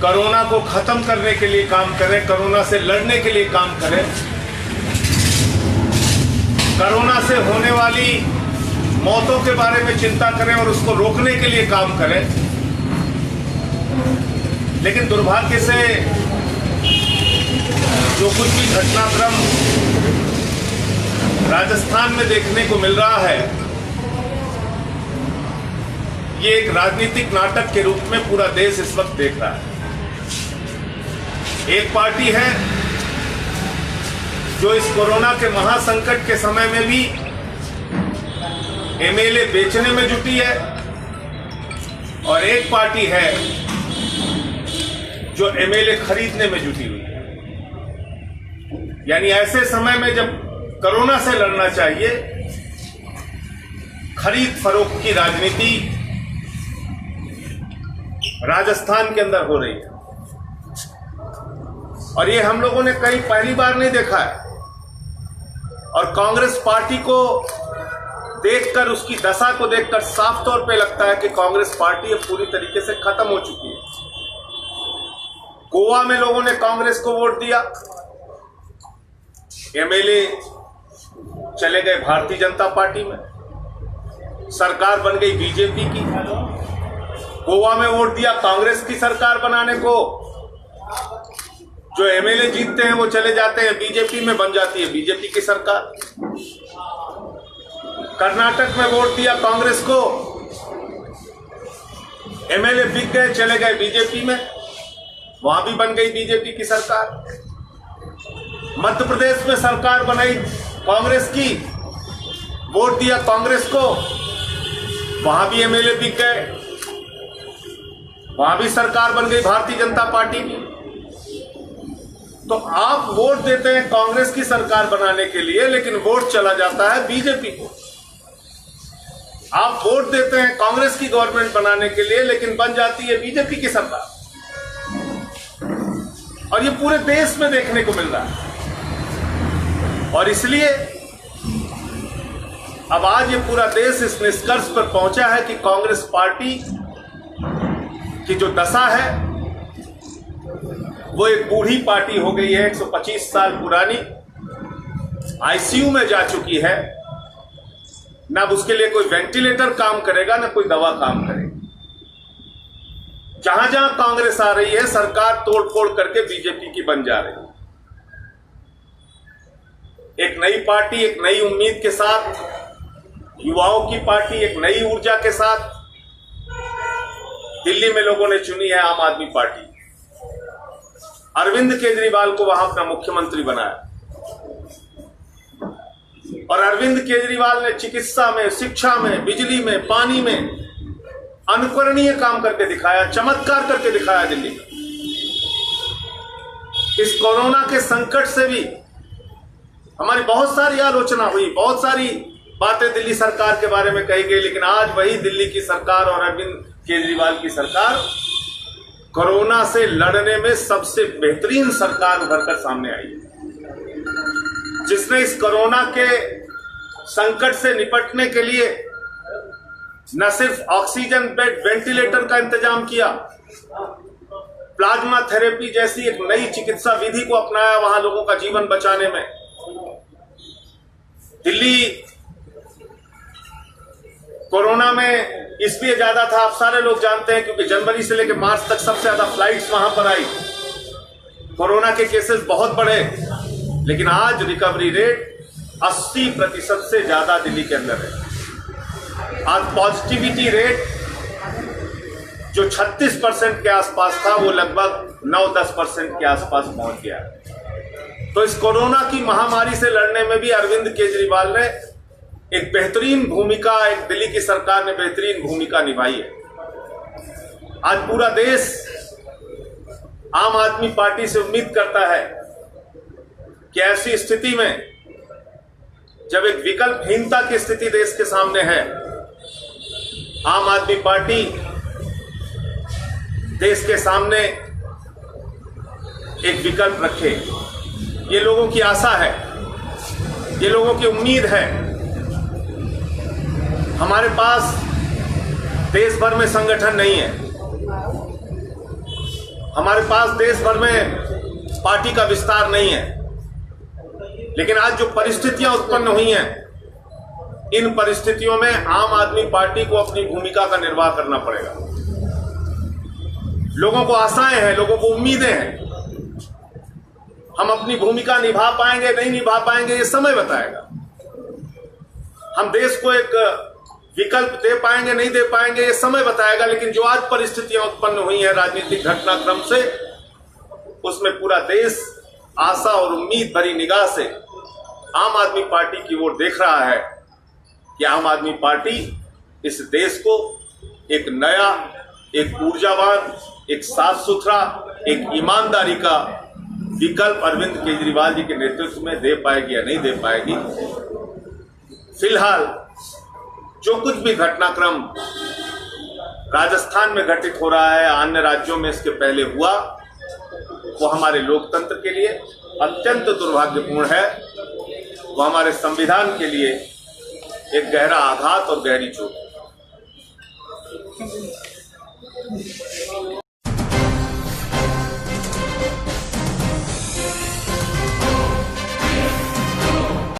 Corona को खत्म करने के लिए काम करें, कोरोना से लड़ने के लिए काम करें, कोरोना से होने वाली मौतों के बारे में चिंता करें और उसको रोकने के लिए काम करें। लेकिन दुर्भाग्य से जो कुछ भी घटनाक्रम राजस्थान में देखने को मिल रहा है, ये एक राजनीतिक नाटक के रूप में पूरा देश इस वक्त देख रहा है। एक पार्टी है जो इस कोरोना के महासंकट के समय में भी एमएलए बेचने में जुटी है, और एक पार्टी है जो एमएलए खरीदने में जुटी हुई है। यानी ऐसे समय में जब कोरोना से लड़ना चाहिए, खरीद फरोख्त की राजनीति राजस्थान के अंदर हो रही है, और ये हम लोगों ने कहीं पहली बार नहीं देखा है। और कांग्रेस पार्टी को देखकर, उसकी दशा को देखकर साफ तौर पे लगता है कि कांग्रेस पार्टी अब पूरी तरीके से खत्म हो चुकी है। गोवा में लोगों ने कांग्रेस को वोट दिया, एमएलए चले गए भारतीय जनता पार्टी में, सरकार बन गई बीजेपी की। गोवा में वोट दिया कांग्रेस की सरकार बनाने को, जो एमएलए जीतते हैं वो चले जाते हैं बीजेपी में, बन जाती है बीजेपी की सरकार। कर्नाटक में वोट दिया कांग्रेस को, एमएलए बिक गए, चले गए बीजेपी में, वहां भी बन गई बीजेपी की सरकार। मध्य प्रदेश में सरकार बनाई कांग्रेस की, वोट दिया कांग्रेस को, वहां भी एमएलए बिक गए, वहां भी सरकार बन गई भारतीय जनता पार्टी की। तो आप वोट देते हैं कांग्रेस की सरकार बनाने के लिए, लेकिन वोट चला जाता है बीजेपी को। आप वोट देते हैं कांग्रेस की गवर्नमेंट बनाने के लिए, लेकिन बन जाती है बीजेपी की सरकार। और ये पूरे देश में देखने को मिल रहा है। और इसलिए अब आज ये पूरा देश इस निष्कर्ष पर पहुंचा है कि कांग्रेस पार्टी की जो दशा है वो एक बूढ़ी पार्टी हो गई है, 125 साल पुरानी, आईसीयू में जा चुकी है। ना उसके लिए कोई वेंटिलेटर काम करेगा, ना कोई दवा काम करेगी। जहां जहां कांग्रेस आ रही है, सरकार तोड़फोड़ करके बीजेपी की बन जा रही है। एक नई पार्टी, एक नई उम्मीद के साथ, युवाओं की पार्टी, एक नई ऊर्जा के साथ दिल्ली में लोगों ने चुनी है आम आदमी पार्टी। अरविंद केजरीवाल को वहां अपना मुख्यमंत्री बनाया, और अरविंद केजरीवाल ने चिकित्सा में, शिक्षा में, बिजली में, पानी में अनुकरणीय काम करके दिखाया, चमत्कार करके दिखाया दिल्ली में। इस कोरोना के संकट से भी हमारी बहुत सारी आलोचना हुई, बहुत सारी बातें दिल्ली सरकार के बारे में कही गई, लेकिन आज वही दिल्ली की सरकार और अरविंद केजरीवाल की सरकार कोरोना से लड़ने में सबसे बेहतरीन सरकार उभरकर सामने आई है, जिसने इस कोरोना के संकट से निपटने के लिए न सिर्फ ऑक्सीजन बेड, वेंटिलेटर का इंतजाम किया, प्लाज्मा थेरेपी जैसी एक नई चिकित्सा विधि को अपनाया वहां लोगों का जीवन बचाने में। दिल्ली कोरोना में इसलिए ज्यादा था, आप सारे लोग जानते हैं, क्योंकि जनवरी से लेकर मार्च तक सबसे ज्यादा फ्लाइट्स वहां पर आई, कोरोना के केसेस बहुत बढ़े, लेकिन आज रिकवरी रेट 80% से ज्यादा दिल्ली के अंदर है। आज पॉजिटिविटी रेट जो 36% के आसपास था, वो लगभग 9-10% के आसपास पहुंच गया। तो इस कोरोना की महामारी से लड़ने में भी अरविंद केजरीवाल ने एक बेहतरीन भूमिका, एक दिल्ली की सरकार ने बेहतरीन भूमिका निभाई है। आज पूरा देश आम आदमी पार्टी से उम्मीद करता है कि ऐसी स्थिति में, जब एक विकल्पहीनता की स्थिति देश के सामने है, आम आदमी पार्टी देश के सामने एक विकल्प रखे। ये लोगों की आशा है, ये लोगों की उम्मीद है। हमारे पास देश भर में संगठन नहीं है, हमारे पास देश भर में पार्टी का विस्तार नहीं है, लेकिन आज जो परिस्थितियां उत्पन्न हुई हैं, इन परिस्थितियों में आम आदमी पार्टी को अपनी भूमिका का निर्वाह करना पड़ेगा। लोगों को आशाएं हैं, लोगों को उम्मीदें हैं। हम अपनी भूमिका निभा पाएंगे नहीं निभा पाएंगे, ये समय बताएगा। हम देश को एक विकल्प दे पाएंगे नहीं दे पाएंगे, ये समय बताएगा। लेकिन जो आज परिस्थितियां उत्पन्न हुई हैं राजनीतिक घटनाक्रम से, उसमें पूरा देश आशा और उम्मीद भरी निगाह से आम आदमी पार्टी की ओर देख रहा है कि आम आदमी पार्टी इस देश को एक नया, एक ऊर्जावान, एक साफ सुथरा, एक ईमानदारी का विकल्प अरविंद केजरीवाल जी के नेतृत्व में दे पाएगी या नहीं दे पाएगी। फिलहाल जो कुछ भी घटनाक्रम राजस्थान में घटित हो रहा है, अन्य राज्यों में इसके पहले हुआ, वो हमारे लोकतंत्र के लिए अत्यंत दुर्भाग्यपूर्ण है। वो हमारे संविधान के लिए एक गहरा आघात और गहरी चोट है।